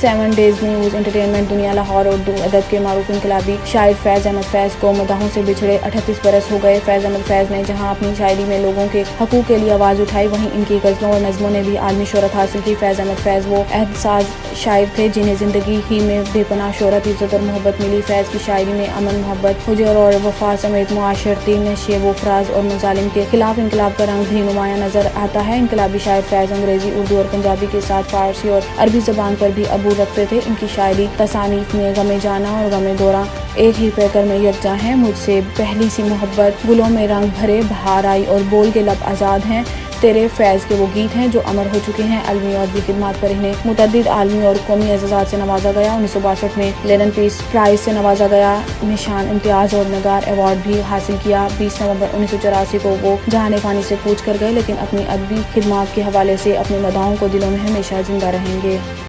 7 days news entertainment दुनिया लाहौर उर्दू अदब के मारूफ इनकलाबी शायर फैज़ अहमद फैज़ को मदाहों से बिछड़े 38 बरस हो गए। फैज़ अहमद फैज़ ने जहां अपनी शायरी में लोगों के हकूक़ के लिए आवाज़ उठाई, वहीं इनकी गज़लों और नज़मों ने भी आलमी शोहरत हासिल की। फैज़ अहमद फैज़ वो एहसास शायर थे जिन्हें ज़िंदगी ही में बेपनाह शोहरत, इज़्ज़त और मोहब्बत मिली। फैज़ की शायरी में अमन, मोहब्बत, हुजूर और वफा समेत मुआशरती नशे व फ़राज और मुज़ालिम के खिलाफ इनकलाब का रंग भी नुमायां नजर आता है। इनकलाबी शायर फैज़ अंग्रेज़ी, उर्दू और पंजाबी के साथ फारसी और अरबी ज़बान पर भी अबूर रखते थे। इनकी शायरी तसानीफ में गमे जाना और गमे दौरा एक ही पैकर में यकजा हैं। मुझसे पहली सी मोहब्बत, गुलों में रंग भरे, बहार आई और बोल के लब आज़ाद हैं। तेरे फैज़ के वो गीत हैं जो अमर हो चुके हैं। अलमी और भी खिदमात पर इन्हें मुतअद्दिद आलमी और कौमी एज़ाज़ात से नवाजा गया। 1962 में लेनिन पीस प्राइज़ से नवाजा गया। निशान इम्तियाज़ और नगार अवार्ड भी हासिल किया। 20 नवंबर 1984 को वो जहान फ़ानी से कूच कर गए, लेकिन अपनी अदबी खिदमात के हवाले से अपनी मदाहों को दिलों में हमेशा जिंदा रहेंगे।